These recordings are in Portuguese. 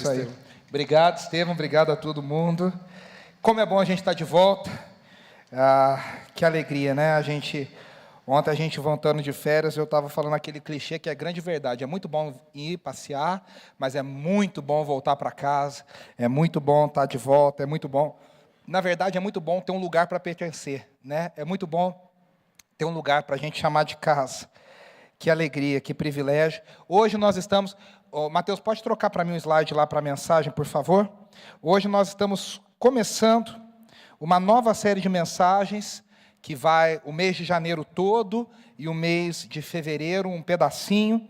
Isso aí. Obrigado, Estevão. Obrigado a todo mundo. Como é bom a gente estar de volta. Que alegria, né? Ontem a gente voltando de férias, eu estava falando aquele clichê que é grande verdade. É muito bom ir passear, mas é muito bom voltar para casa. É muito bom estar de volta. É muito bom. Na verdade, é muito bom ter um lugar para pertencer, né? É muito bom ter um lugar para a gente chamar de casa. Que alegria, que privilégio. Hoje nós estamos... Mateus, pode trocar para mim um slide lá para a mensagem, por favor? Hoje nós estamos começando uma nova série de mensagens que vai o mês de janeiro todo e o mês de fevereiro, um pedacinho,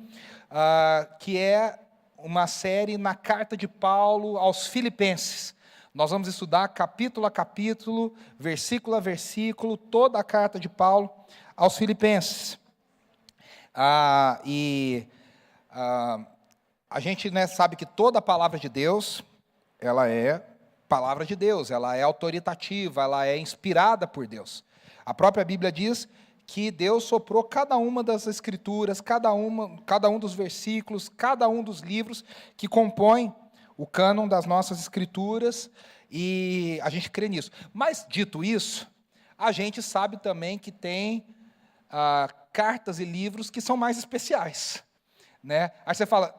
que é uma série na carta de Paulo aos Filipenses. Nós vamos estudar capítulo a capítulo, versículo a versículo, toda a carta de Paulo aos Filipenses. A gente, né, sabe que toda a palavra de Deus, ela é palavra de Deus, ela é autoritativa, ela é inspirada por Deus. A própria Bíblia diz que Deus soprou cada uma das escrituras, cada um dos versículos, cada um dos livros que compõem o cânon das nossas escrituras, e a gente crê nisso. Mas, dito isso, a gente sabe também que tem cartas e livros que são mais especiais, né? Aí você fala,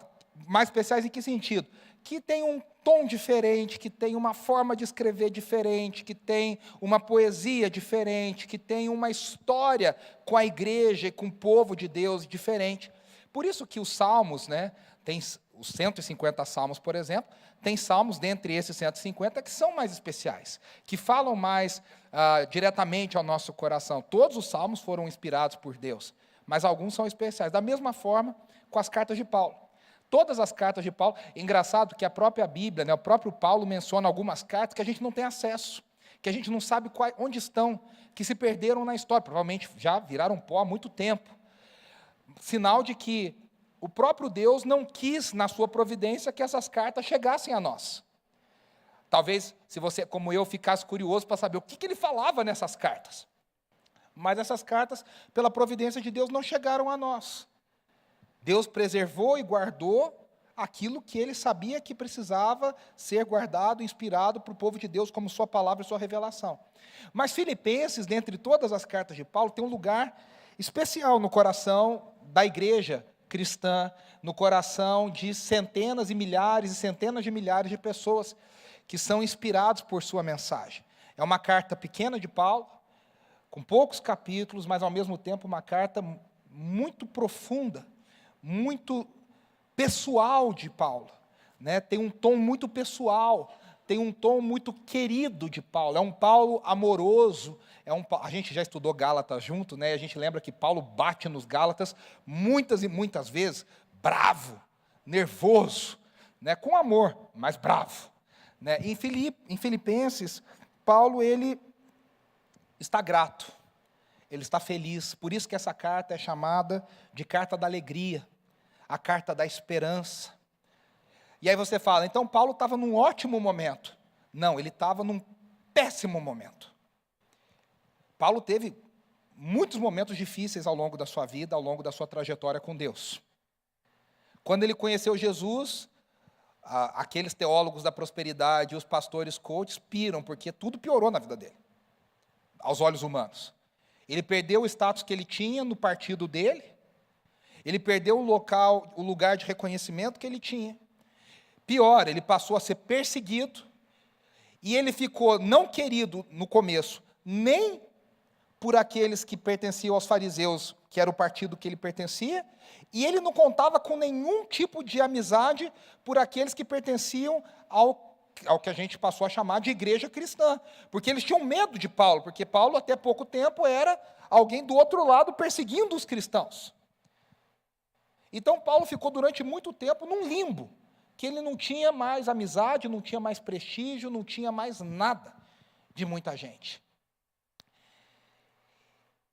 mais especiais em que sentido? Que tem um tom diferente, que tem uma forma de escrever diferente, que tem uma poesia diferente, que tem uma história com a igreja e com o povo de Deus diferente. Por isso que os salmos, né, tem os 150 salmos, por exemplo, tem salmos dentre esses 150 que são mais especiais, que falam mais diretamente ao nosso coração. Todos os salmos foram inspirados por Deus, mas alguns são especiais. Da mesma forma com as cartas de Paulo. Todas as cartas de Paulo, engraçado que a própria Bíblia, né, o próprio Paulo menciona algumas cartas que a gente não tem acesso, que a gente não sabe onde estão, que se perderam na história, provavelmente já viraram pó há muito tempo. Sinal de que o próprio Deus não quis, na sua providência, que essas cartas chegassem a nós. Talvez, se você, como eu, ficasse curioso para saber o que ele falava nessas cartas. Mas essas cartas, pela providência de Deus, não chegaram a nós. Deus preservou e guardou aquilo que ele sabia que precisava ser guardado, inspirado para o povo de Deus, como sua palavra e sua revelação. Mas Filipenses, dentre todas as cartas de Paulo, tem um lugar especial no coração da igreja cristã, no coração de centenas e centenas de milhares de pessoas que são inspirados por sua mensagem. É uma carta pequena de Paulo, com poucos capítulos, mas ao mesmo tempo uma carta muito profunda, muito pessoal de Paulo, né? Tem um tom muito pessoal, tem um tom muito querido de Paulo, é um Paulo amoroso, a gente já estudou Gálatas junto, né? A gente lembra que Paulo bate nos Gálatas muitas e muitas vezes, bravo, nervoso, né? Com amor, mas bravo, né? Em Filipenses, Paulo, ele está grato, ele está feliz, por isso que essa carta é chamada de carta da alegria, a carta da esperança. E aí você fala, então Paulo estava num ótimo momento. Não, ele estava num péssimo momento. Paulo teve muitos momentos difíceis ao longo da sua vida, ao longo da sua trajetória com Deus. Quando ele conheceu Jesus, aqueles teólogos da prosperidade e os pastores coaches piram, porque tudo piorou na vida dele, aos olhos humanos. Ele perdeu o status que ele tinha no partido dele, ele perdeu o lugar de reconhecimento que ele tinha. Pior, ele passou a ser perseguido, e ele ficou não querido no começo, nem por aqueles que pertenciam aos fariseus, que era o partido que ele pertencia, e ele não contava com nenhum tipo de amizade por aqueles que pertenciam ao que a gente passou a chamar de igreja cristã, porque eles tinham medo de Paulo, porque Paulo até pouco tempo era alguém do outro lado perseguindo os cristãos. Então Paulo ficou durante muito tempo num limbo, que ele não tinha mais amizade, não tinha mais prestígio, não tinha mais nada de muita gente.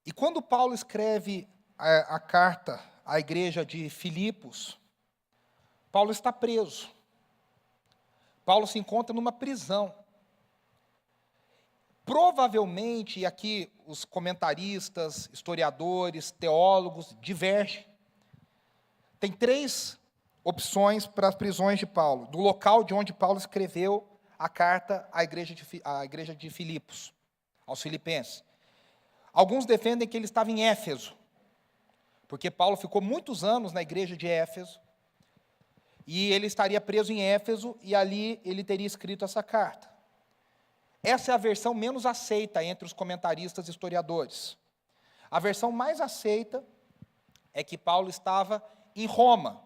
E quando Paulo escreve a carta à igreja de Filipos, Paulo está preso. Paulo se encontra numa prisão. Provavelmente, e aqui os comentaristas, historiadores, teólogos divergem. Tem três opções para as prisões de Paulo, do local de onde Paulo escreveu a carta à igreja de Filipos, aos filipenses. Alguns defendem que ele estava em Éfeso, porque Paulo ficou muitos anos na igreja de Éfeso, e ele estaria preso em Éfeso, e ali ele teria escrito essa carta. Essa é a versão menos aceita entre os comentaristas e historiadores. A versão mais aceita é que Paulo estava em Roma,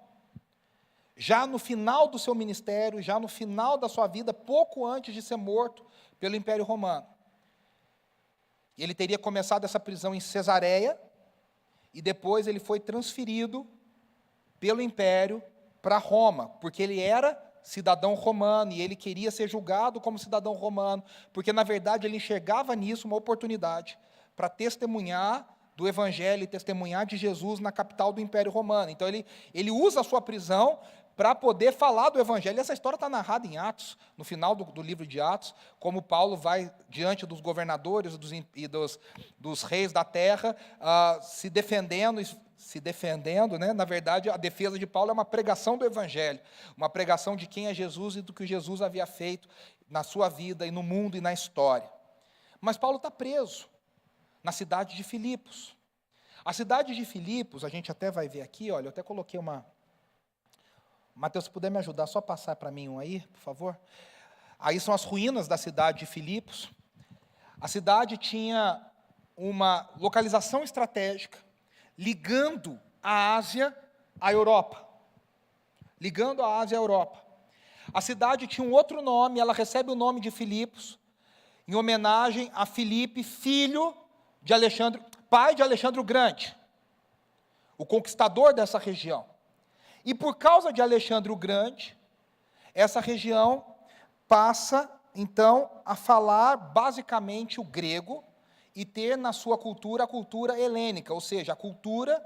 já no final do seu ministério, já no final da sua vida, pouco antes de ser morto pelo Império Romano. Ele teria começado essa prisão em Cesareia, e depois ele foi transferido pelo Império para Roma, porque ele era cidadão romano, e ele queria ser julgado como cidadão romano, porque, na verdade, ele enxergava nisso uma oportunidade para testemunhar do Evangelho e testemunhar de Jesus na capital do Império Romano. Então, ele usa a sua prisão para poder falar do Evangelho. Essa história está narrada em Atos, no final do livro de Atos, como Paulo vai diante dos governadores e dos reis da terra, se defendendo, né? Na verdade, a defesa de Paulo é uma pregação do Evangelho, uma pregação de quem é Jesus e do que Jesus havia feito na sua vida e no mundo e na história. Mas Paulo está preso na cidade de Filipos. A cidade de Filipos, a gente até vai ver aqui, olha, eu até coloquei uma... Mateus, se puder me ajudar, só passar para mim um aí, por favor. Aí são as ruínas da cidade de Filipos. A cidade tinha uma localização estratégica, ligando a Ásia à Europa. Ligando a Ásia à Europa. A cidade tinha um outro nome, ela recebe o nome de Filipos, em homenagem a Filipe, filho de Alexandre, pai de Alexandre o Grande, o conquistador dessa região. E por causa de Alexandre o Grande, essa região passa, então, a falar basicamente o grego e ter na sua cultura a cultura helênica, ou seja, a cultura,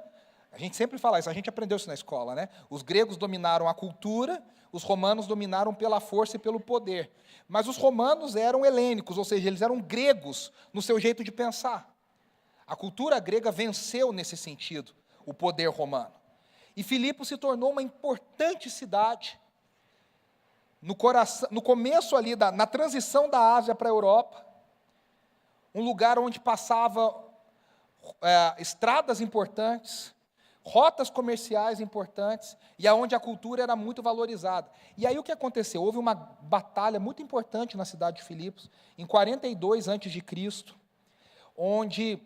a gente sempre fala isso, a gente aprendeu isso na escola, né? Os gregos dominaram a cultura, os romanos dominaram pela força e pelo poder. Mas os romanos eram helênicos, ou seja, eles eram gregos no seu jeito de pensar. A cultura grega venceu nesse sentido o poder romano. E Filipos se tornou uma importante cidade no começo ali, na transição da Ásia para a Europa, um lugar onde passava estradas importantes, rotas comerciais importantes, e aonde a cultura era muito valorizada. E aí o que aconteceu? Houve uma batalha muito importante na cidade de Filipos, em 42 a.C., onde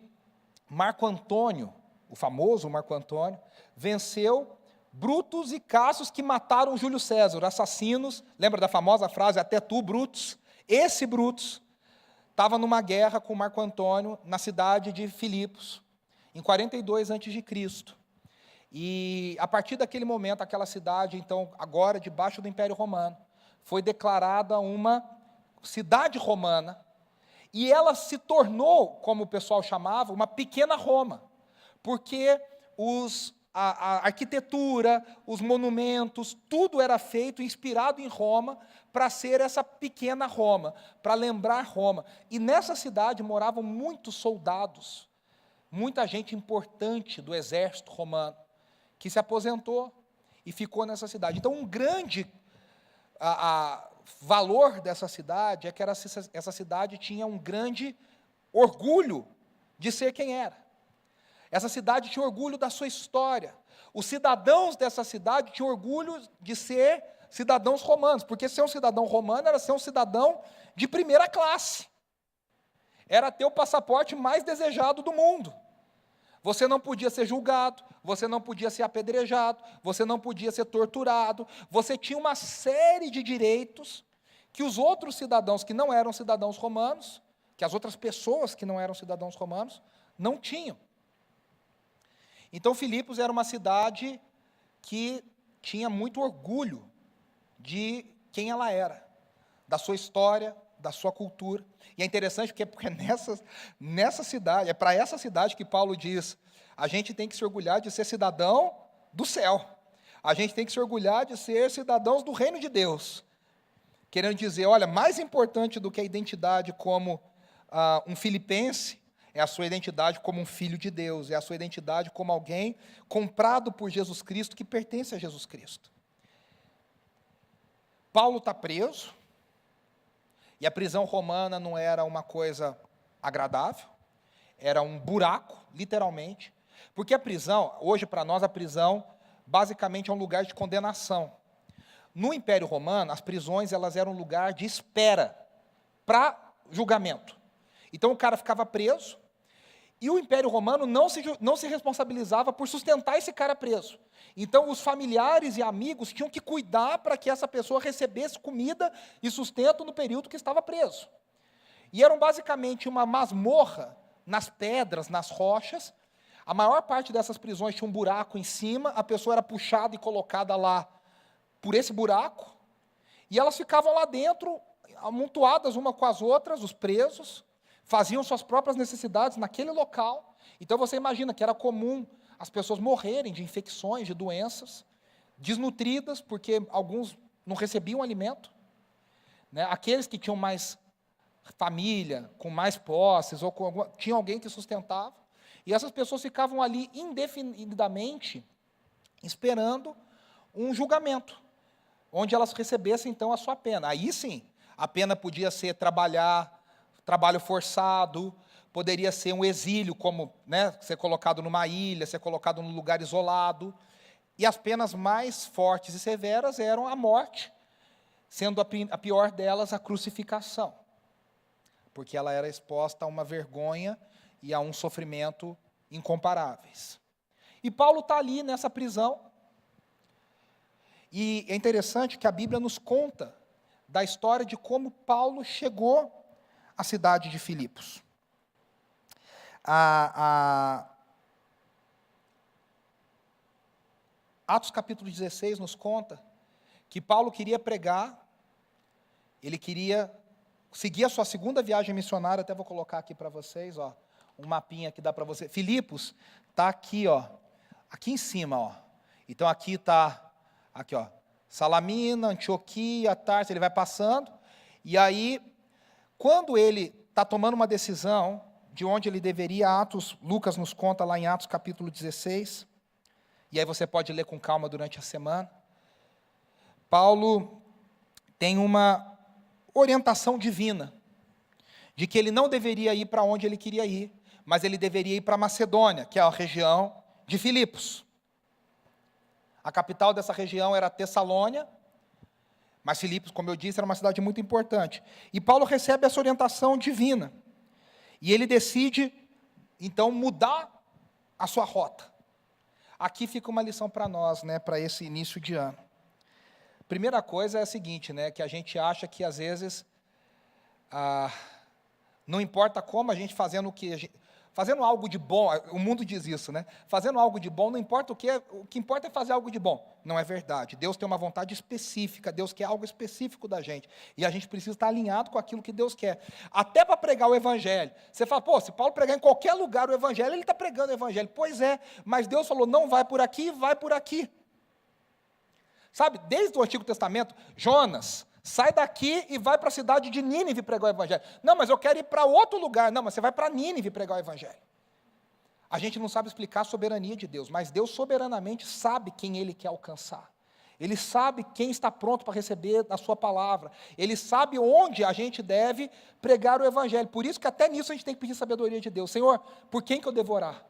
Marco Antônio, o famoso Marco Antônio, venceu Brutus e Cassius, que mataram Júlio César, assassinos. Lembra da famosa frase, até tu, Brutus? Esse Brutus estava numa guerra com Marco Antônio na cidade de Filipos, em 42 a.C. E a partir daquele momento, aquela cidade, então, agora debaixo do Império Romano, foi declarada uma cidade romana, e ela se tornou, como o pessoal chamava, uma pequena Roma, porque a arquitetura, os monumentos, tudo era feito, inspirado em Roma, para ser essa pequena Roma, para lembrar Roma. E nessa cidade moravam muitos soldados, muita gente importante do exército romano, que se aposentou e ficou nessa cidade. Então, um grande valor dessa cidade é que essa cidade tinha um grande orgulho de ser quem era. Essa cidade tinha orgulho da sua história. Os cidadãos dessa cidade tinham orgulho de ser cidadãos romanos, porque ser um cidadão romano era ser um cidadão de primeira classe. Era ter o passaporte mais desejado do mundo. Você não podia ser julgado, você não podia ser apedrejado, você não podia ser torturado, você tinha uma série de direitos que os outros cidadãos que não eram cidadãos romanos, que as outras pessoas que não eram cidadãos romanos, não tinham. Então, Filipos era uma cidade que tinha muito orgulho de quem ela era, da sua história, da sua cultura. E é interessante porque nessa cidade, é para essa cidade que Paulo diz, a gente tem que se orgulhar de ser cidadão do céu. A gente tem que se orgulhar de ser cidadãos do reino de Deus. Querendo dizer, olha, mais importante do que a identidade como um filipense, é a sua identidade como um filho de Deus, é a sua identidade como alguém comprado por Jesus Cristo, que pertence a Jesus Cristo. Paulo está preso, e a prisão romana não era uma coisa agradável, era um buraco, literalmente, porque a prisão, hoje para nós a prisão, basicamente é um lugar de condenação. No Império Romano, as prisões elas eram um lugar de espera para julgamento. Então o cara ficava preso, e o Império Romano não se responsabilizava por sustentar esse cara preso. Então os familiares e amigos tinham que cuidar para que essa pessoa recebesse comida e sustento no período que estava preso. E eram basicamente uma masmorra nas pedras, nas rochas. A maior parte dessas prisões tinha um buraco em cima, a pessoa era puxada e colocada lá por esse buraco, e elas ficavam lá dentro, amontoadas uma com as outras, os presos, faziam suas próprias necessidades naquele local. Então você imagina que era comum as pessoas morrerem de infecções, de doenças, desnutridas, porque alguns não recebiam alimento, né? Aqueles que tinham mais família, com mais posses, ou tinha alguém que sustentava, e essas pessoas ficavam ali indefinidamente esperando um julgamento, onde elas recebessem, então, a sua pena. Aí, sim, a pena podia ser trabalho forçado, poderia ser um exílio, como, né, ser colocado numa ilha, ser colocado num lugar isolado, e as penas mais fortes e severas eram a morte, sendo a pior delas a crucificação, porque ela era exposta a uma vergonha e a um sofrimento incomparáveis. E Paulo está ali nessa prisão, e é interessante que a Bíblia nos conta da história de como Paulo chegou à cidade de Filipos. Atos capítulo 16 nos conta que Paulo queria pregar, ele queria seguir a sua segunda viagem missionária, até vou colocar aqui para vocês, ó, um mapinha que dá para você. Filipos está aqui, ó, aqui em cima, ó. Então aqui está, aqui, ó, Salamina, Antioquia, Tarso, ele vai passando, e aí, quando ele está tomando uma decisão de onde ele deveria, Lucas nos conta lá em Atos capítulo 16, e aí você pode ler com calma durante a semana, Paulo tem uma orientação divina, de que ele não deveria ir para onde ele queria ir, mas ele deveria ir para Macedônia, que é a região de Filipos. A capital dessa região era Tessalônia, mas Filipos, como eu disse, era uma cidade muito importante. E Paulo recebe essa orientação divina, e ele decide, então, mudar a sua rota. Aqui fica uma lição para nós, né, para esse início de ano. Primeira coisa é a seguinte, né, que a gente acha que, às vezes, não importa como a gente fazendo fazendo algo de bom, o mundo diz isso, né? Fazendo algo de bom, não importa o que importa é fazer algo de bom. Não é verdade. Deus tem uma vontade específica, Deus quer algo específico da gente. E a gente precisa estar alinhado com aquilo que Deus quer. Até para pregar o Evangelho. Você fala, pô, se Paulo pregar em qualquer lugar o Evangelho, ele está pregando o Evangelho. Pois é, mas Deus falou, não vai por aqui, vai por aqui. Sabe, desde o Antigo Testamento, Jonas, sai daqui e vai para a cidade de Nínive pregar o Evangelho. Não, mas eu quero ir para outro lugar. Não, mas você vai para Nínive pregar o Evangelho. A gente não sabe explicar a soberania de Deus, mas Deus soberanamente sabe quem Ele quer alcançar. Ele sabe quem está pronto para receber a sua palavra. Ele sabe onde a gente deve pregar o Evangelho. Por isso que até nisso a gente tem que pedir sabedoria de Deus. Senhor, por quem que eu devo orar?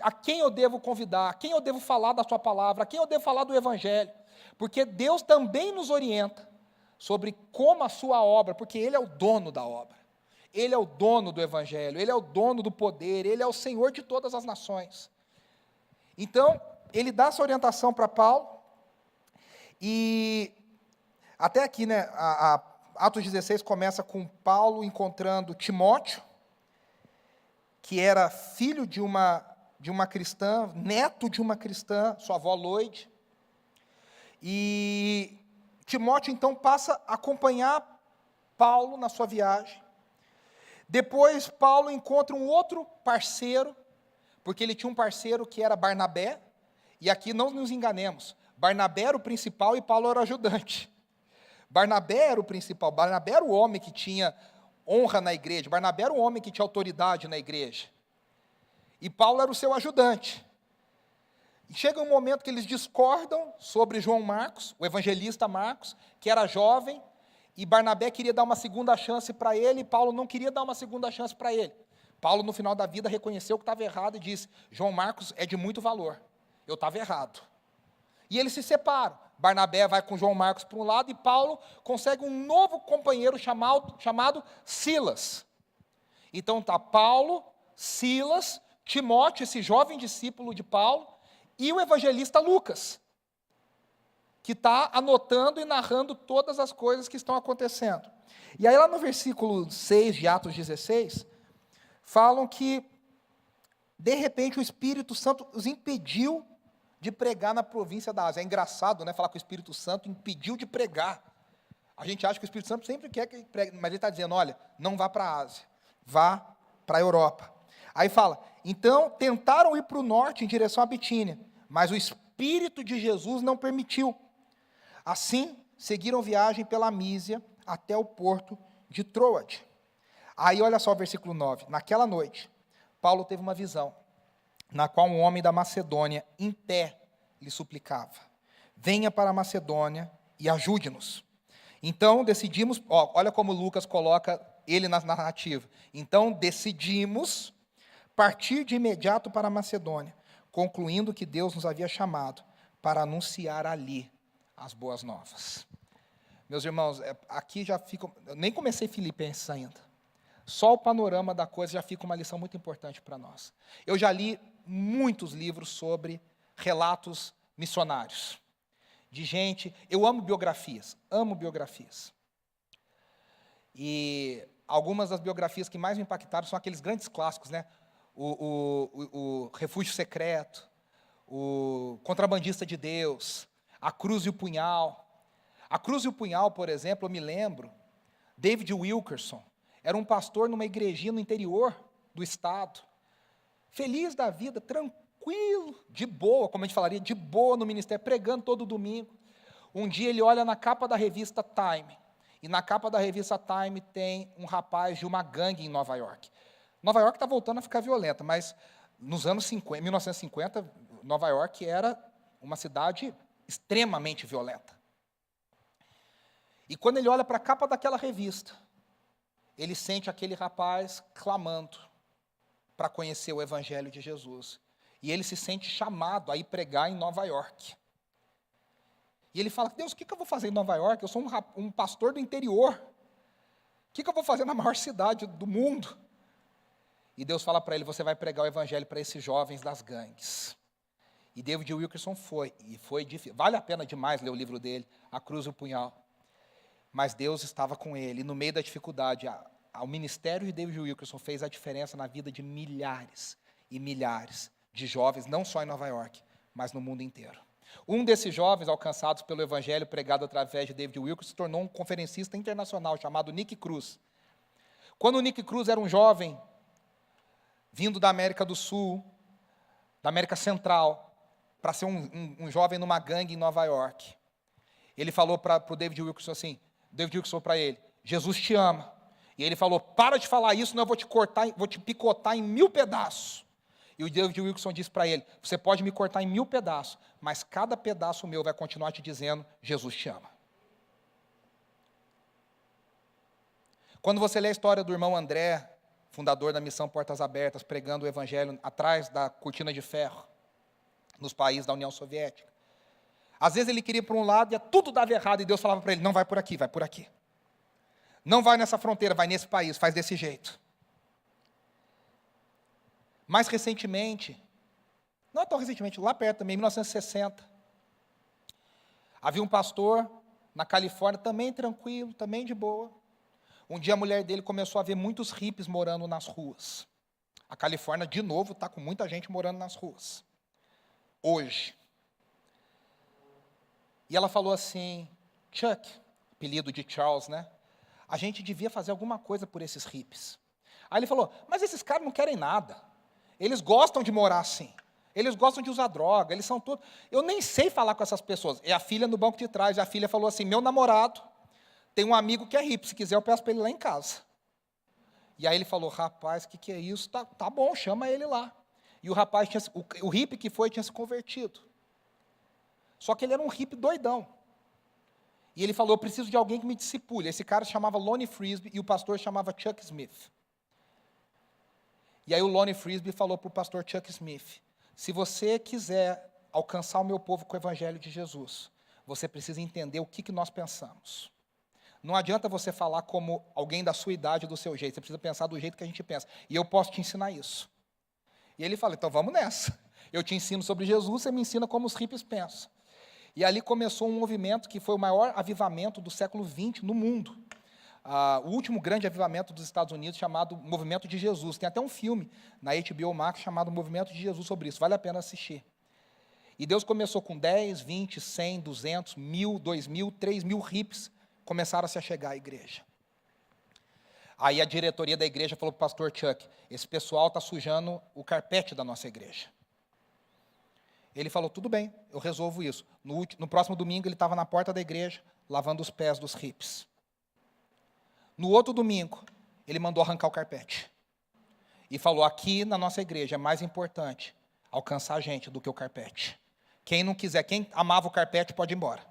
A quem eu devo convidar? A quem eu devo falar da sua palavra? A quem eu devo falar do Evangelho? Porque Deus também nos orienta sobre como a sua obra, porque Ele é o dono da obra, Ele é o dono do Evangelho, Ele é o dono do poder, Ele é o Senhor de todas as nações. Então, Ele dá essa orientação para Paulo, e até aqui, né, Atos 16 começa com Paulo encontrando Timóteo, que era filho de uma cristã, neto de uma cristã, sua avó Loide, e Timóteo, então, passa a acompanhar Paulo na sua viagem. Depois, Paulo encontra um outro parceiro, porque ele tinha um parceiro que era Barnabé, e aqui não nos enganemos, Barnabé era o principal e Paulo era o ajudante. Barnabé era o principal, Barnabé era o homem que tinha honra na igreja, Barnabé era o homem que tinha autoridade na igreja. E Paulo era o seu ajudante. E chega um momento que eles discordam sobre João Marcos, o evangelista Marcos, que era jovem, e Barnabé queria dar uma segunda chance para ele, e Paulo não queria dar uma segunda chance para ele. Paulo, no final da vida, reconheceu que estava errado e disse: João Marcos é de muito valor, eu estava errado. E eles se separam. Barnabé vai com João Marcos para um lado, e Paulo consegue um novo companheiro chamado Silas. Então está Paulo, Silas, Timóteo, esse jovem discípulo de Paulo, e o evangelista Lucas, que está anotando e narrando todas as coisas que estão acontecendo. E aí lá no versículo 6 de Atos 16, falam que, de repente, o Espírito Santo os impediu de pregar na província da Ásia. É engraçado, né, falar que o Espírito Santo impediu de pregar. A gente acha que o Espírito Santo sempre quer que pregue, mas ele está dizendo, olha, não vá para a Ásia, vá para a Europa. Aí fala, então tentaram ir para o norte em direção à Bitínia, mas o Espírito de Jesus não permitiu. Assim, seguiram viagem pela Mísia até o porto de Troade. Aí olha só o versículo 9. Naquela noite, Paulo teve uma visão, na qual um homem da Macedônia, em pé, lhe suplicava: venha para a Macedônia e ajude-nos. Então decidimos, olha como Lucas coloca ele na narrativa. Então decidimos partir de imediato para a Macedônia, concluindo que Deus nos havia chamado para anunciar ali as boas novas. Meus irmãos, aqui já fica, eu nem comecei Filipenses ainda. Só o panorama da coisa já fica uma lição muito importante para nós. Eu já li muitos livros sobre relatos missionários. De gente, eu amo biografias. E algumas das biografias que mais me impactaram são aqueles grandes clássicos, né? O Refúgio Secreto, o Contrabandista de Deus, A Cruz e o Punhal. A Cruz e o Punhal, por exemplo, eu me lembro, David Wilkerson, era um pastor numa igrejinha no interior do estado, feliz da vida, tranquilo, de boa, como a gente falaria, de boa no ministério, pregando todo domingo. Um dia ele olha na capa da revista Time, e na capa da revista Time tem um rapaz de uma gangue em Nova York. Nova York está voltando a ficar violenta, mas nos anos 50, 1950, Nova York era uma cidade extremamente violenta. E quando ele olha para a capa daquela revista, ele sente aquele rapaz clamando para conhecer o Evangelho de Jesus. E ele se sente chamado a ir pregar em Nova York. E ele fala: Deus, o que eu vou fazer em Nova York? Eu sou um pastor do interior. O que eu vou fazer na maior cidade do mundo? E Deus fala para ele: você vai pregar o Evangelho para esses jovens das gangues. E David Wilkerson foi, e foi difícil. Vale a pena demais ler o livro dele, A Cruz e o Punhal. Mas Deus estava com ele, e no meio da dificuldade, o ministério de David Wilkerson fez a diferença na vida de milhares e milhares de jovens, não só em Nova York, mas no mundo inteiro. Um desses jovens alcançados pelo evangelho pregado através de David Wilkerson se tornou um conferencista internacional chamado Nick Cruz. Quando o Nick Cruz era um jovem, vindo da América do Sul, da América Central, para ser um jovem numa gangue em Nova York, ele falou para o David Wilkerson assim, David Wilkerson para ele: Jesus te ama. E ele falou: para de falar isso, senão eu vou te picotar em 1000 pedaços. E o David Wilkerson disse para ele: você pode me cortar em 1000 pedaços, mas cada pedaço meu vai continuar te dizendo: Jesus te ama. Quando você lê a história do irmão André, fundador da Missão Portas Abertas, pregando o evangelho atrás da cortina de ferro, nos países da União Soviética, às vezes ele queria ir para um lado e tudo dava errado, e Deus falava para ele: não vai por aqui, vai por aqui. Não vai nessa fronteira, vai nesse país, faz desse jeito. Mais recentemente, não é tão recentemente, lá perto também, em 1960, havia um pastor na Califórnia, também tranquilo, também de boa. Um dia a mulher dele começou a ver muitos hippies morando nas ruas. A Califórnia, de novo, está com muita gente morando nas ruas. Hoje. E ela falou assim: Chuck, apelido de Charles, né? A gente devia fazer alguma coisa por esses hippies. Aí ele falou: mas esses caras não querem nada. Eles gostam de morar assim. Eles gostam de usar droga, eles são todos... Eu nem sei falar com essas pessoas. E a filha no banco de trás, e a filha falou assim: meu namorado tem um amigo que é hippie, se quiser eu peço para ele lá em casa. E aí ele falou: rapaz, o que é isso? Tá bom, chama ele lá. E o rapaz, o hippie que foi, tinha se convertido. Só que ele era um hippie doidão. E ele falou, eu preciso de alguém que me discipule. Esse cara se chamava Lonnie Frisbee e o pastor chamava Chuck Smith. E aí o Lonnie Frisbee falou para o pastor Chuck Smith, se você quiser alcançar o meu povo com o evangelho de Jesus, você precisa entender o que nós pensamos. Não adianta você falar como alguém da sua idade, do seu jeito, você precisa pensar do jeito que a gente pensa. E eu posso te ensinar isso. E ele fala, então vamos nessa. Eu te ensino sobre Jesus, você me ensina como os hippies pensam. E ali começou um movimento que foi o maior avivamento do século XX no mundo. O último grande avivamento dos Estados Unidos, chamado Movimento de Jesus. Tem até um filme na HBO Max chamado Movimento de Jesus sobre isso. Vale a pena assistir. E Deus começou com 10, 20, 100, 200, 1.000, 2.000, 3.000 hippies começaram a se chegar à igreja. Aí a diretoria da igreja falou para o pastor Chuck, esse pessoal está sujando o carpete da nossa igreja. Ele falou, tudo bem, eu resolvo isso. No próximo domingo ele estava na porta da igreja, lavando os pés dos hippies. No outro domingo, ele mandou arrancar o carpete. E falou, aqui na nossa igreja é mais importante alcançar a gente do que o carpete. Quem não quiser, quem amava o carpete pode ir embora.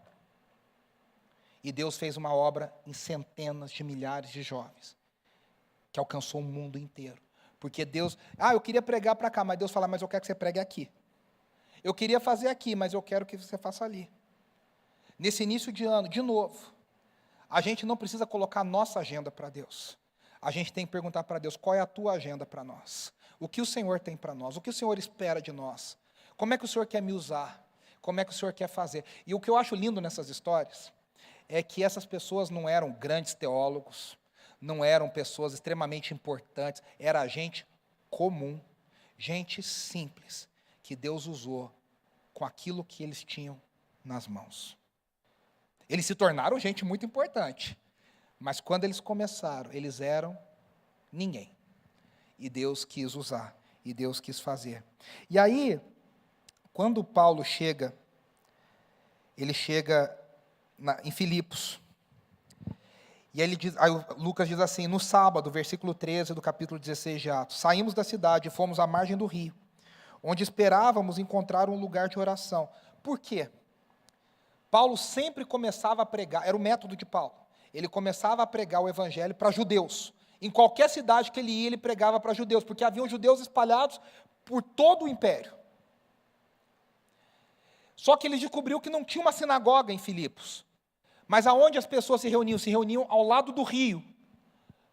E Deus fez uma obra em centenas de milhares de jovens, que alcançou o mundo inteiro. Porque Deus, eu queria pregar para cá, mas Deus fala, mas eu quero que você pregue aqui. Eu queria fazer aqui, mas eu quero que você faça ali. Nesse início de ano, de novo, a gente não precisa colocar a nossa agenda para Deus. A gente tem que perguntar para Deus, qual é a tua agenda para nós? O que o Senhor tem para nós? O que o Senhor espera de nós? Como é que o Senhor quer me usar? Como é que o Senhor quer fazer? E o que eu acho lindo nessas histórias é que essas pessoas não eram grandes teólogos, não eram pessoas extremamente importantes, era gente comum, gente simples, que Deus usou com aquilo que eles tinham nas mãos. Eles se tornaram gente muito importante, mas quando eles começaram, eles eram ninguém. E Deus quis usar, e Deus quis fazer. E aí, quando Paulo chega, ele chega em Filipos, e aí Lucas diz assim, no sábado, versículo 13 do capítulo 16 de Atos, saímos da cidade e fomos à margem do rio, onde esperávamos encontrar um lugar de oração. Por quê? Paulo sempre começava a pregar, era o método de Paulo, ele começava a pregar o evangelho para judeus. Em qualquer cidade que ele ia, ele pregava para judeus, porque haviam judeus espalhados por todo o império. Só que ele descobriu que não tinha uma sinagoga em Filipos. Mas aonde as pessoas se reuniam? Se reuniam ao lado do rio,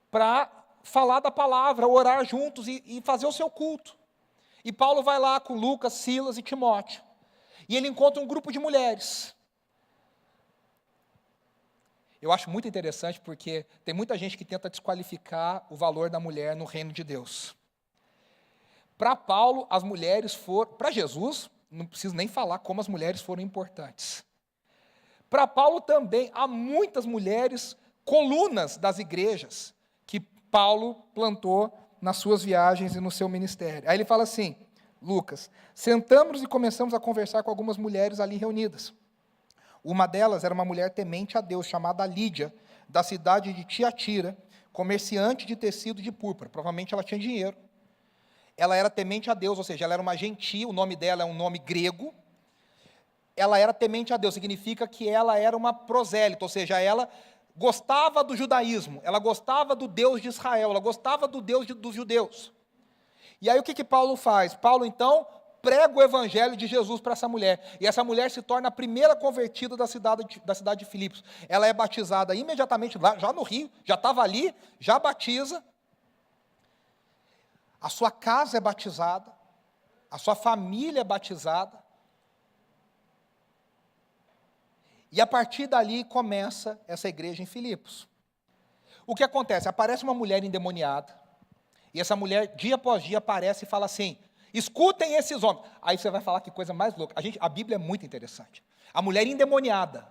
para falar da palavra, orar juntos e fazer o seu culto. E Paulo vai lá com Lucas, Silas e Timóteo. E ele encontra um grupo de mulheres. Eu acho muito interessante porque tem muita gente que tenta desqualificar o valor da mulher no reino de Deus. Para Paulo, as mulheres foram... Para Jesus, não preciso nem falar como as mulheres foram importantes. Para Paulo também, há muitas mulheres, colunas das igrejas, que Paulo plantou nas suas viagens e no seu ministério. Aí ele fala assim, Lucas, sentamos e começamos a conversar com algumas mulheres ali reunidas. Uma delas era uma mulher temente a Deus, chamada Lídia, da cidade de Tiatira, comerciante de tecido de púrpura. Provavelmente ela tinha dinheiro. Ela era temente a Deus, ou seja, ela era uma gentia, o nome dela é um nome grego. Ela era temente a Deus, significa que ela era uma prosélita, ou seja, ela gostava do judaísmo, ela gostava do Deus de Israel, ela gostava do Deus dos judeus. E aí o que Paulo faz? Paulo, então, prega o evangelho de Jesus para essa mulher. E essa mulher se torna a primeira convertida da cidade de Filipos. Ela é batizada imediatamente, lá, já no rio, já estava ali, já batiza. A sua casa é batizada, a sua família é batizada. E a partir dali começa essa igreja em Filipos. O que acontece? Aparece uma mulher endemoniada, e essa mulher, dia após dia, aparece e fala assim, escutem esses homens. Aí você vai falar que coisa mais louca. A Bíblia é muito interessante. A mulher endemoniada,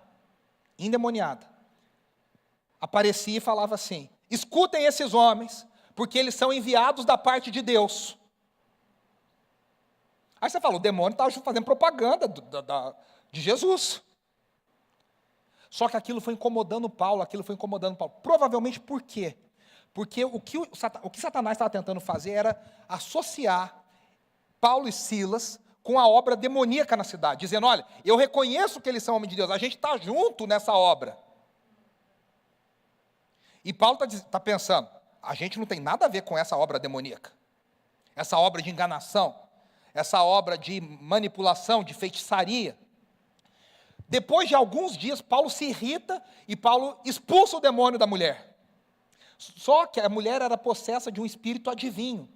aparecia e falava assim, escutem esses homens, porque eles são enviados da parte de Deus. Aí você fala, o demônio está fazendo propaganda de Jesus. Só que aquilo foi incomodando Paulo, Provavelmente por quê? Porque o que Satanás estava tentando fazer era associar Paulo e Silas com a obra demoníaca na cidade, dizendo, olha, eu reconheço que eles são homens de Deus, a gente está junto nessa obra. E Paulo está pensando, a gente não tem nada a ver com essa obra demoníaca, essa obra de enganação, essa obra de manipulação, de feitiçaria. Depois de alguns dias, Paulo se irrita e Paulo expulsa o demônio da mulher. Só que a mulher era possessa de um espírito adivinho,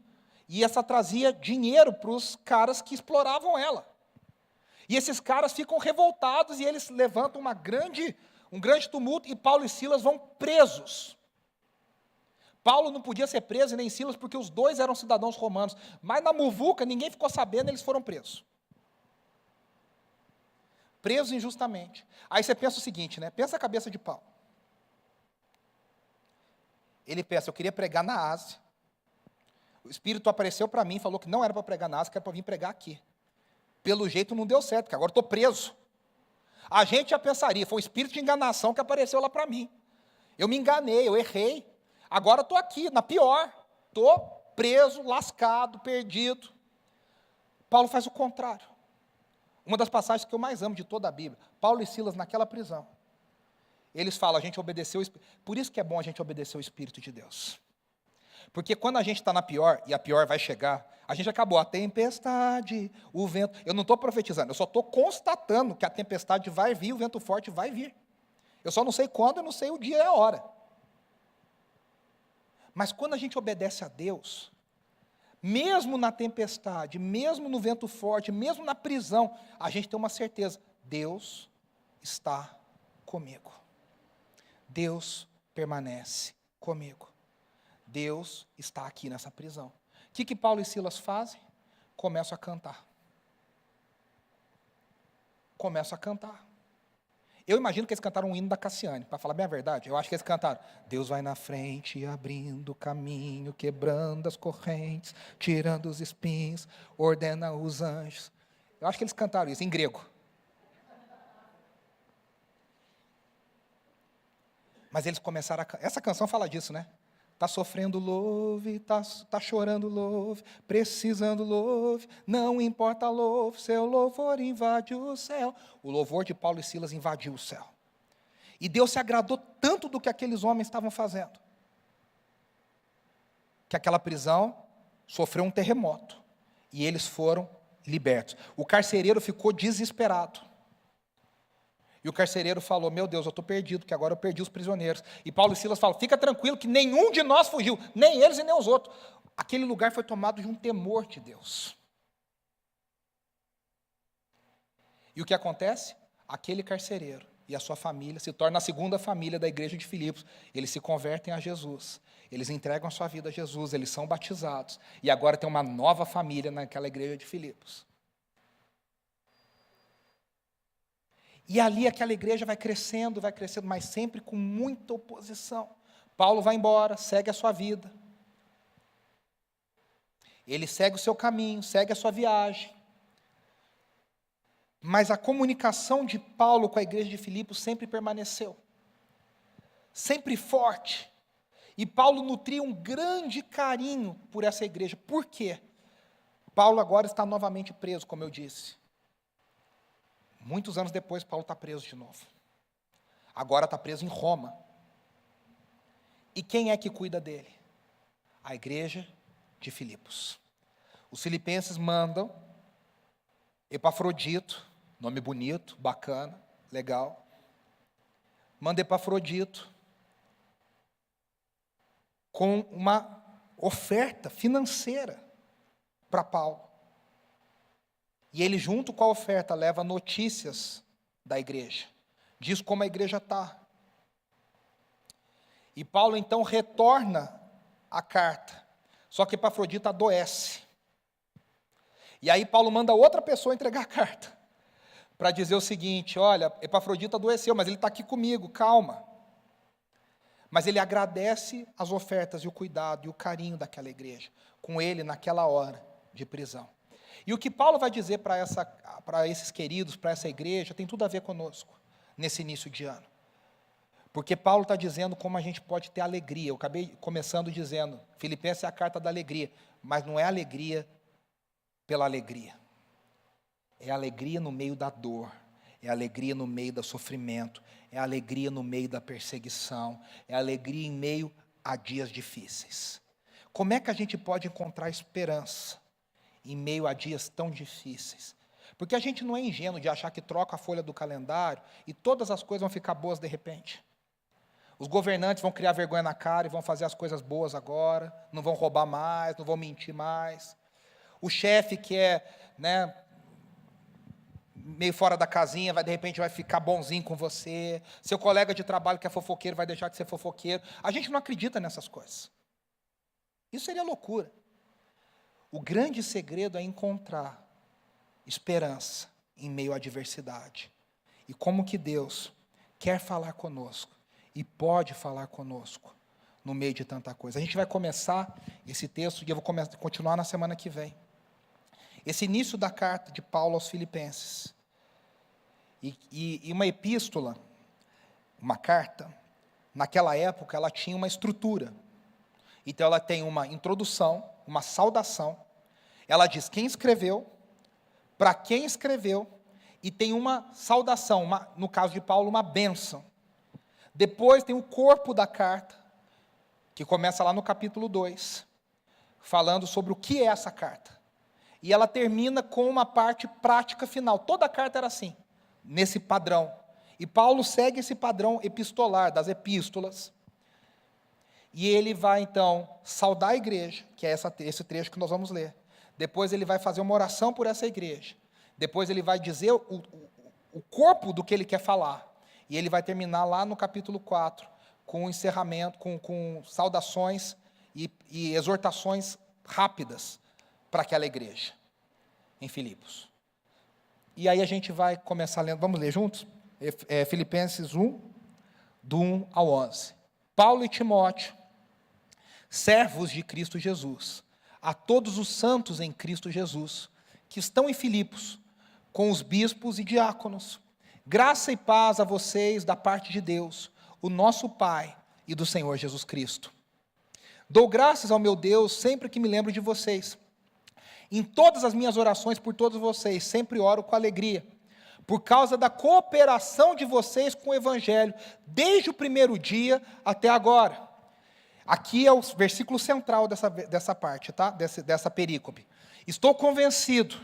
e essa trazia dinheiro para os caras que exploravam ela. E esses caras ficam revoltados e eles levantam um grande tumulto, e Paulo e Silas vão presos. Paulo não podia ser preso e nem Silas, porque os dois eram cidadãos romanos. Mas na muvuca, ninguém ficou sabendo, eles foram presos. Presos injustamente. Aí você pensa o seguinte, né? Pensa a cabeça de Paulo. Ele pensa, eu queria pregar na Ásia. O Espírito apareceu para mim e falou que não era para pregar na Ásia, que era para vir pregar aqui. Pelo jeito não deu certo, porque agora estou preso. A gente já pensaria, foi o espírito de enganação que apareceu lá para mim. Eu me enganei, eu errei. Agora estou aqui, na pior. Estou preso, lascado, perdido. Paulo faz o contrário. Uma das passagens que eu mais amo de toda a Bíblia. Paulo e Silas naquela prisão. Eles falam, a gente obedeceu o Espírito. Por isso que é bom a gente obedecer o Espírito de Deus. Porque quando a gente está na pior, e a pior vai chegar, a gente acabou a tempestade, o vento. Eu não estou profetizando, eu só estou constatando que a tempestade vai vir, o vento forte vai vir. Eu só não sei quando, eu não sei o dia e a hora. Mas quando a gente obedece a Deus, mesmo na tempestade, mesmo no vento forte, mesmo na prisão, a gente tem uma certeza, Deus está comigo. Deus permanece comigo. Deus está aqui nessa prisão. O que Paulo e Silas fazem? Começam a cantar. Começam a cantar. Eu imagino que eles cantaram um hino da Cassiane, para falar bem a verdade. Eu acho que eles cantaram, Deus vai na frente, abrindo o caminho, quebrando as correntes, tirando os espinhos, ordena os anjos. Eu acho que eles cantaram isso em grego. Mas eles começaram a... Essa canção fala disso, né? Está sofrendo, louve, está chorando, louve, precisando, louve, não importa, louve, seu louvor invade o céu. O louvor de Paulo e Silas invadiu o céu. E Deus se agradou tanto do que aqueles homens estavam fazendo, que aquela prisão sofreu um terremoto, e eles foram libertos. O carcereiro ficou desesperado. E o carcereiro falou, meu Deus, eu estou perdido, porque agora eu perdi os prisioneiros. E Paulo e Silas falam, fica tranquilo que nenhum de nós fugiu, nem eles e nem os outros. Aquele lugar foi tomado de um temor de Deus. E o que acontece? Aquele carcereiro e a sua família se tornam a segunda família da igreja de Filipos. Eles se convertem a Jesus, eles entregam a sua vida a Jesus, eles são batizados. E agora tem uma nova família naquela igreja de Filipos. E ali aquela igreja vai crescendo, mas sempre com muita oposição. Paulo vai embora, segue a sua vida. Ele segue o seu caminho, segue a sua viagem. Mas a comunicação de Paulo com a igreja de Filipos sempre permaneceu. Sempre forte. E Paulo nutria um grande carinho por essa igreja. Por quê? Paulo agora está novamente preso, como eu disse. Muitos anos depois, Paulo está preso de novo. Agora está preso em Roma. E quem é que cuida dele? A igreja de Filipos. Os filipenses mandam Epafrodito, nome bonito, bacana, legal. Manda Epafrodito com uma oferta financeira para Paulo. E ele, junto com a oferta, leva notícias da igreja. Diz como a igreja está. E Paulo, então, retorna a carta. Só que Epafrodito adoece. E aí Paulo manda outra pessoa entregar a carta. Para dizer o seguinte, olha, Epafrodito adoeceu, mas ele está aqui comigo, calma. Mas ele agradece as ofertas e o cuidado e o carinho daquela igreja. Com ele naquela hora de prisão. E o que Paulo vai dizer para esses queridos, para essa igreja, tem tudo a ver conosco, nesse início de ano. Porque Paulo está dizendo como a gente pode ter alegria. Eu acabei começando dizendo, Filipenses é a carta da alegria, mas não é alegria pela alegria. É alegria no meio da dor, é alegria no meio do sofrimento, é alegria no meio da perseguição, é alegria em meio a dias difíceis. Como é que a gente pode encontrar esperança em meio a dias tão difíceis? Porque a gente não é ingênuo de achar que troca a folha do calendário e todas as coisas vão ficar boas de repente. Os governantes vão criar vergonha na cara e vão fazer as coisas boas agora, não vão roubar mais, não vão mentir mais. O chefe que é, meio fora da casinha, de repente vai ficar bonzinho com você. Seu colega de trabalho que é fofoqueiro vai deixar de ser fofoqueiro. A gente não acredita nessas coisas. Isso seria loucura. O grande segredo é encontrar esperança em meio à adversidade. E como que Deus quer falar conosco e pode falar conosco no meio de tanta coisa. A gente vai começar esse texto e eu vou continuar na semana que vem. Esse início da carta de Paulo aos Filipenses. E uma epístola, uma carta, naquela época ela tinha uma estrutura. Então ela tem uma introdução, uma saudação. Ela diz quem escreveu, para quem escreveu, e tem uma saudação, no caso de Paulo, uma bênção. Depois tem o corpo da carta, que começa lá no capítulo 2, falando sobre o que é essa carta. E ela termina com uma parte prática final. Toda a carta era assim, nesse padrão. E Paulo segue esse padrão epistolar, das epístolas. E ele vai, então, saudar a igreja, que é esse trecho que nós vamos ler. Depois ele vai fazer uma oração por essa igreja. Depois ele vai dizer o corpo do que ele quer falar. E ele vai terminar lá no capítulo 4, com o encerramento, com saudações e exortações rápidas para aquela igreja, em Filipos. E aí a gente vai começar lendo, vamos ler juntos? Filipenses 1, do 1 ao 11. Paulo e Timóteo, servos de Cristo Jesus, a todos os santos em Cristo Jesus, que estão em Filipos, com os bispos e diáconos, graça e paz a vocês da parte de Deus, o nosso Pai e do Senhor Jesus Cristo. Dou graças ao meu Deus sempre que me lembro de vocês. Em todas as minhas orações por todos vocês, sempre oro com alegria, por causa da cooperação de vocês com o Evangelho, desde o primeiro dia até agora. Aqui é o versículo central dessa parte, tá? Dessa perícope. Estou convencido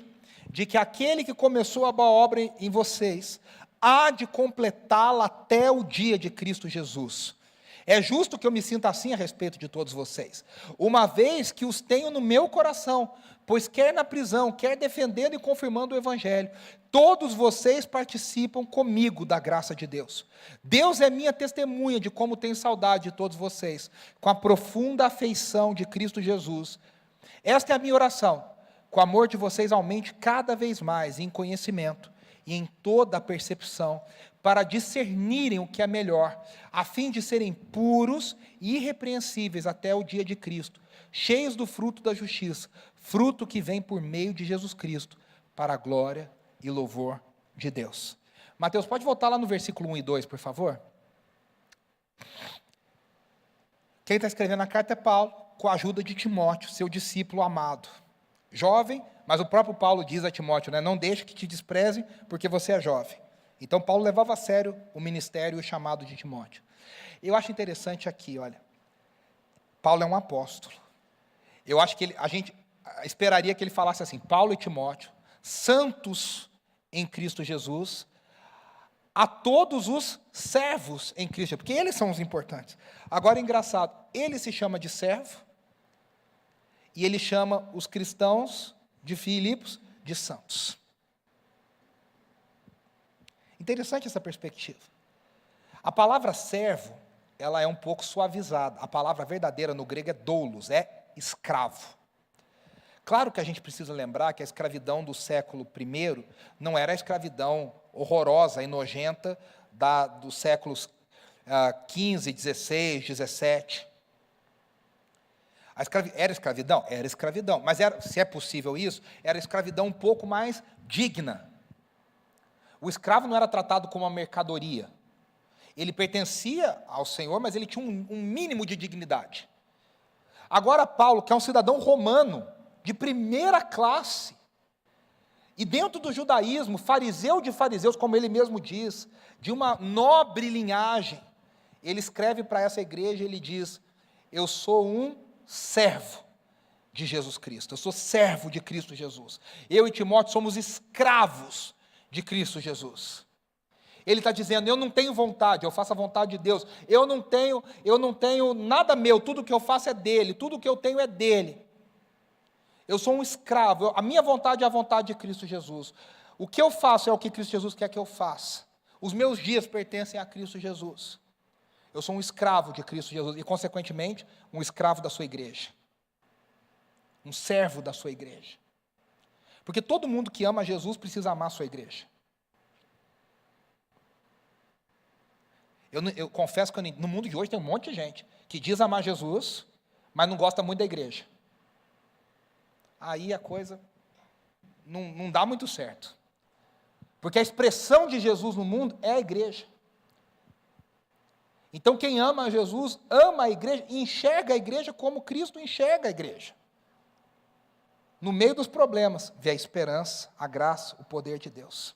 de que aquele que começou a boa obra em vocês, há de completá-la até o dia de Cristo Jesus. É justo que eu me sinta assim a respeito de todos vocês, uma vez que os tenho no meu coração, pois quer na prisão, quer defendendo e confirmando o Evangelho, todos vocês participam comigo da graça de Deus. Deus é minha testemunha de como tenho saudade de todos vocês, com a profunda afeição de Cristo Jesus. Esta é a minha oração, que o amor de vocês aumente cada vez mais em conhecimento e em toda a percepção, para discernirem o que é melhor, a fim de serem puros e irrepreensíveis até o dia de Cristo, cheios do fruto da justiça, fruto que vem por meio de Jesus Cristo, para a glória e louvor de Deus. Mateus, pode voltar lá no versículo 1 e 2, por favor? Quem está escrevendo a carta é Paulo, com a ajuda de Timóteo, seu discípulo amado. Jovem, mas o próprio Paulo diz a Timóteo, não deixe que te desprezem, porque você é jovem. Então, Paulo levava a sério o ministério e o chamado de Timóteo. Eu acho interessante aqui, olha, Paulo é um apóstolo. Eu acho que a gente esperaria que ele falasse assim, Paulo e Timóteo, santos em Cristo Jesus, a todos os servos em Cristo, porque eles são os importantes. Agora, engraçado, ele se chama de servo, e ele chama os cristãos de Filipos de santos. Interessante essa perspectiva. A palavra servo, ela é um pouco suavizada. A palavra verdadeira no grego é doulos, é escravo. Claro que a gente precisa lembrar que a escravidão do século I não era a escravidão horrorosa e nojenta dos séculos XV, XVI, XVII. Era escravidão? Era escravidão. Mas, se é possível isso, era escravidão um pouco mais digna. O escravo não era tratado como uma mercadoria. Ele pertencia ao Senhor, mas ele tinha um mínimo de dignidade. Agora Paulo, que é um cidadão romano, de primeira classe, E dentro do judaísmo, fariseu de fariseus, como ele mesmo diz, de uma nobre linhagem, ele escreve para essa igreja, ele diz: eu sou um servo de Jesus Cristo, eu sou servo de Cristo Jesus. Eu e Timóteo somos escravos de Cristo Jesus. Ele está dizendo: eu não tenho vontade, eu faço a vontade de Deus. Eu não tenho nada meu, tudo que eu faço é dele, tudo que eu tenho é dele. Eu sou um escravo, a minha vontade é a vontade de Cristo Jesus. O que eu faço é o que Cristo Jesus quer que eu faça. Os meus dias pertencem a Cristo Jesus. Eu sou um escravo de Cristo Jesus e, consequentemente, um escravo da sua igreja. Um servo da sua igreja. Porque todo mundo que ama Jesus precisa amar a sua igreja. Eu confesso que no mundo de hoje tem um monte de gente que diz amar Jesus, mas não gosta muito da igreja. Aí a coisa não dá muito certo. Porque a expressão de Jesus no mundo é a igreja. Então quem ama Jesus, ama a igreja e enxerga a igreja como Cristo enxerga a igreja. No meio dos problemas, vê a esperança, a graça, o poder de Deus.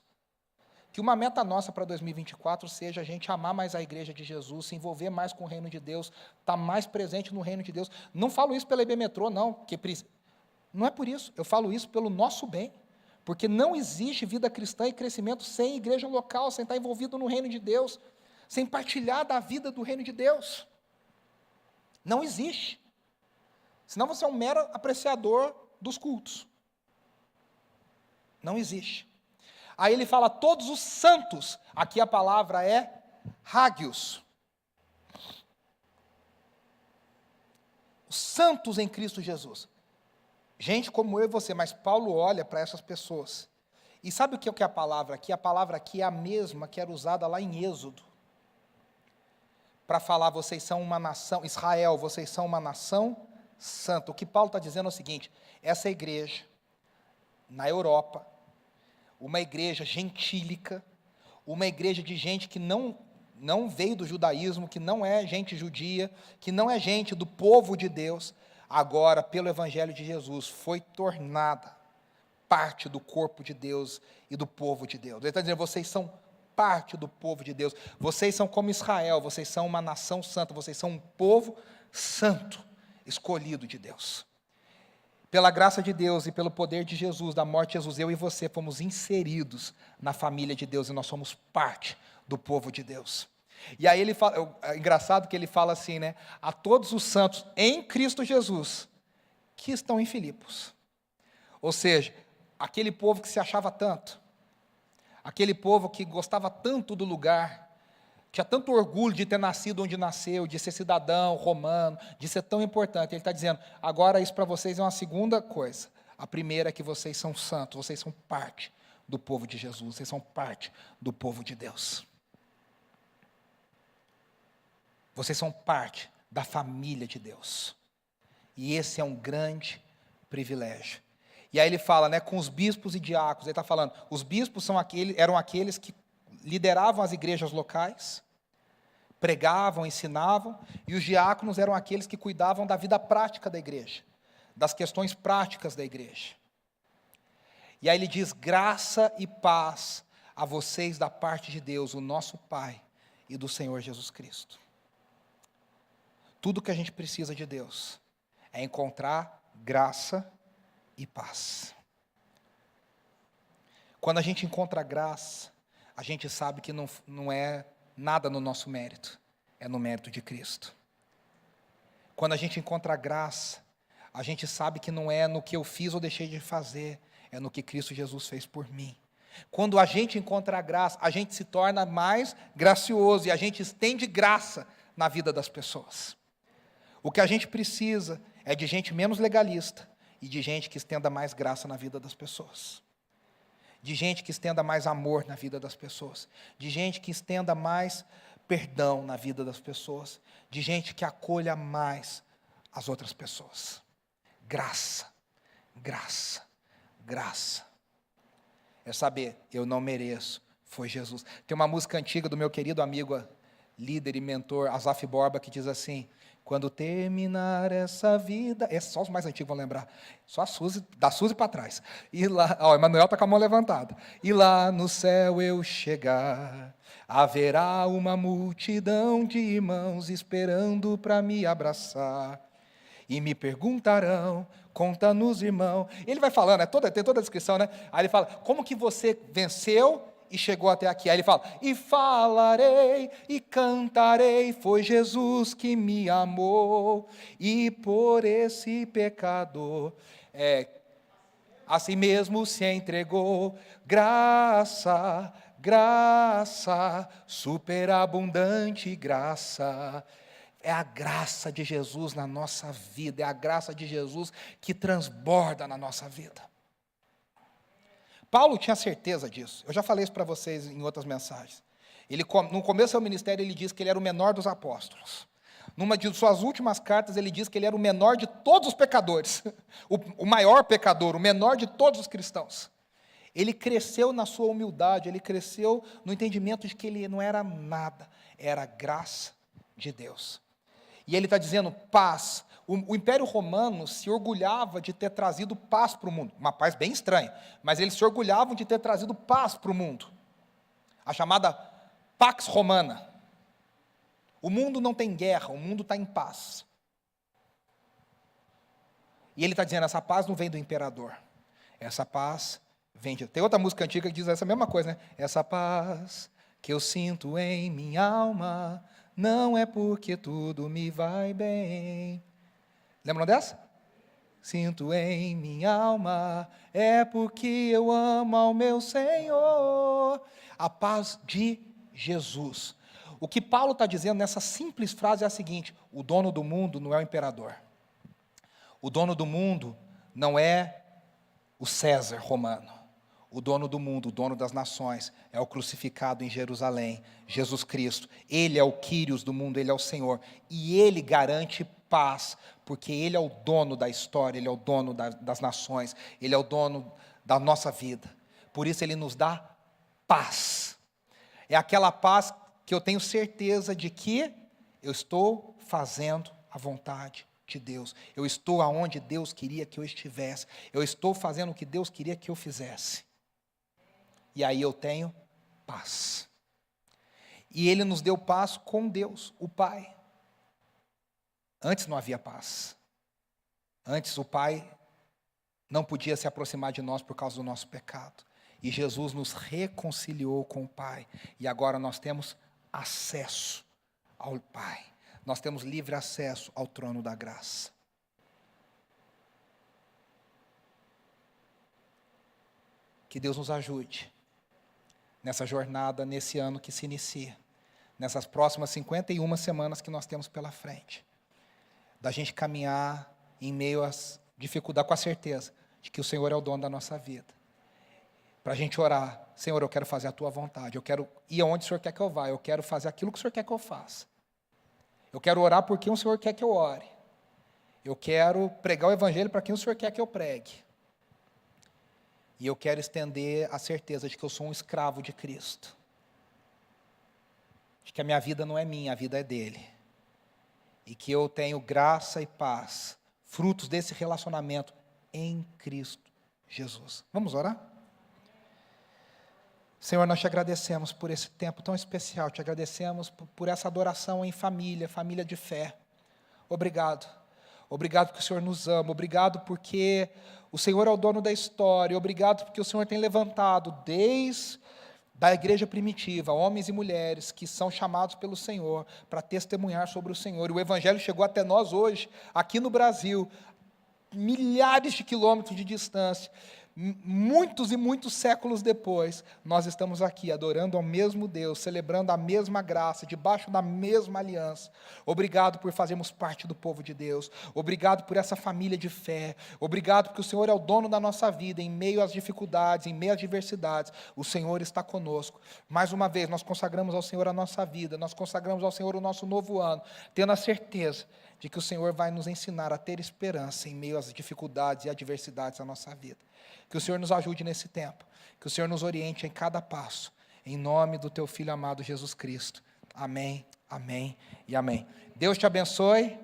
Que uma meta nossa para 2024 seja a gente amar mais a igreja de Jesus, se envolver mais com o reino de Deus, estar mais presente no reino de Deus. Não falo isso pela IB Metrô, não, não é por isso, eu falo isso pelo nosso bem, porque não existe vida cristã e crescimento sem igreja local, sem estar envolvido no reino de Deus, sem partilhar da vida do reino de Deus. Não existe. Senão você é um mero apreciador dos cultos. Não existe. Aí ele fala todos os santos, aqui a palavra é hagios. Os santos em Cristo Jesus. Gente como eu e você, mas Paulo olha para essas pessoas. E sabe o que é a palavra aqui? A palavra aqui é a mesma que era usada lá em Êxodo. Para falar, vocês são uma nação, Israel, vocês são uma nação santa. O que Paulo está dizendo é o seguinte: essa igreja, na Europa, uma igreja gentílica, uma igreja de gente que não veio do judaísmo, que não é gente judia, que não é gente do povo de Deus, agora, pelo Evangelho de Jesus, foi tornada parte do corpo de Deus e do povo de Deus. Ele está dizendo: vocês são parte do povo de Deus, vocês são como Israel, vocês são uma nação santa, vocês são um povo santo, escolhido de Deus. Pela graça de Deus e pelo poder de Jesus, da morte de Jesus, eu e você fomos inseridos na família de Deus e nós somos parte do povo de Deus. E aí ele fala, é engraçado que ele fala assim, né? A todos os santos em Cristo Jesus que estão em Filipos. Ou seja, aquele povo que se achava tanto, aquele povo que gostava tanto do lugar, tinha tanto orgulho de ter nascido onde nasceu, de ser cidadão romano, de ser tão importante. Ele está dizendo: agora isso para vocês é uma segunda coisa. A primeira é que vocês são santos, vocês são parte do povo de Jesus, vocês são parte do povo de Deus. Vocês são parte da família de Deus. E esse é um grande privilégio. E aí ele fala, né, com os bispos e diáconos. Ele está falando, os bispos eram aqueles que lideravam as igrejas locais, pregavam, ensinavam, e os diáconos eram aqueles que cuidavam da vida prática da igreja, das questões práticas da igreja. E aí ele diz: graça e paz a vocês da parte de Deus, o nosso Pai, e do Senhor Jesus Cristo. Tudo que a gente precisa de Deus é encontrar graça e paz. Quando a gente encontra graça, a gente sabe que não é nada no nosso mérito, é no mérito de Cristo. Quando a gente encontra graça, a gente sabe que não é no que eu fiz ou deixei de fazer, é no que Cristo Jesus fez por mim. Quando a gente encontra a graça, a gente se torna mais gracioso e a gente estende graça na vida das pessoas. O que a gente precisa é de gente menos legalista e de gente que estenda mais graça na vida das pessoas. De gente que estenda mais amor na vida das pessoas. De gente que estenda mais perdão na vida das pessoas. De gente que acolha mais as outras pessoas. Graça, graça, graça. É saber, eu não mereço, foi Jesus. Tem uma música antiga do meu querido amigo, líder e mentor, Asaf Borba, que diz assim: Quando terminar essa vida... É só os mais antigos vão lembrar. Só a Suzy, da Suzy para trás. E lá, ó, Emanuel está com a mão levantada. E lá no céu eu chegar, haverá uma multidão de irmãos esperando para me abraçar. E me perguntarão, conta-nos, irmão. Ele vai falando, tem toda a descrição, né? Aí ele fala, como que você venceu e chegou até aqui? Aí ele fala, e falarei e cantarei, foi Jesus que me amou, e por esse pecador, assim mesmo se entregou. Graça, graça, superabundante graça. É a graça de Jesus na nossa vida, é a graça de Jesus que transborda na nossa vida. Paulo tinha certeza disso. Eu já falei isso para vocês em outras mensagens. No começo do seu ministério, ele diz que ele era o menor dos apóstolos. Numa de suas últimas cartas, ele diz que ele era o menor de todos os pecadores. O maior pecador, o menor de todos os cristãos. Ele cresceu na sua humildade, ele cresceu no entendimento de que ele não era nada, era a graça de Deus. E ele está dizendo paz. O Império Romano se orgulhava de ter trazido paz para o mundo. Uma paz bem estranha, mas eles se orgulhavam de ter trazido paz para o mundo. A chamada Pax Romana. O mundo não tem guerra, o mundo está em paz. E ele está dizendo, essa paz não vem do imperador. Essa paz vem de... Tem outra música antiga que diz essa mesma coisa, né? Essa paz que eu sinto em minha alma, não é porque tudo me vai bem. Lembram dessa? Sinto em minha alma, é porque eu amo ao meu Senhor. A paz de Jesus. O que Paulo está dizendo nessa simples frase é a seguinte: o dono do mundo não é o imperador. O dono do mundo não é o César romano. O dono do mundo, o dono das nações, é o crucificado em Jerusalém, Jesus Cristo. Ele é o Quírios do mundo, Ele é o Senhor. E Ele garante paz, porque Ele é o dono da história, Ele é o dono das nações, Ele é o dono da nossa vida. Por isso Ele nos dá paz. É aquela paz que eu tenho certeza de que eu estou fazendo a vontade de Deus. Eu estou aonde Deus queria que eu estivesse. Eu estou fazendo o que Deus queria que eu fizesse. E aí eu tenho paz. E Ele nos deu paz com Deus, o Pai. Antes não havia paz. Antes o Pai não podia se aproximar de nós por causa do nosso pecado. E Jesus nos reconciliou com o Pai. E agora nós temos acesso ao Pai. Nós temos livre acesso ao trono da graça. Que Deus nos ajude nessa jornada, nesse ano que se inicia, nessas próximas 51 semanas que nós temos pela frente, da gente caminhar em meio às dificuldades, com a certeza de que o Senhor é o dono da nossa vida, para a gente orar: Senhor, eu quero fazer a Tua vontade, eu quero ir aonde o Senhor quer que eu vá, eu quero fazer aquilo que o Senhor quer que eu faça, eu quero orar por quem o Senhor quer que eu ore, eu quero pregar o Evangelho para quem o Senhor quer que eu pregue, e eu quero estender a certeza de que eu sou um escravo de Cristo. De que a minha vida não é minha, a vida é dele. E que eu tenho graça e paz, frutos desse relacionamento em Cristo Jesus. Vamos orar? Senhor, nós te agradecemos por esse tempo tão especial. Te agradecemos por essa adoração em família, família de fé. Obrigado. Obrigado porque o Senhor nos ama, obrigado porque o Senhor é o dono da história, obrigado porque o Senhor tem levantado desde a igreja primitiva, homens e mulheres que são chamados pelo Senhor para testemunhar sobre o Senhor. O Evangelho chegou até nós hoje, aqui no Brasil, milhares de quilômetros de distância, muitos e muitos séculos depois, nós estamos aqui adorando ao mesmo Deus, celebrando a mesma graça, debaixo da mesma aliança. Obrigado por fazermos parte do povo de Deus, obrigado por essa família de fé, obrigado porque o Senhor é o dono da nossa vida, em meio às dificuldades, em meio às adversidades, o Senhor está conosco. Mais uma vez, nós consagramos ao Senhor a nossa vida, nós consagramos ao Senhor o nosso novo ano, tendo a certeza de que o Senhor vai nos ensinar a ter esperança em meio às dificuldades e adversidades da nossa vida. Que o Senhor nos ajude nesse tempo, que o Senhor nos oriente em cada passo, em nome do Teu Filho amado Jesus Cristo. Amém, amém e amém. Deus te abençoe.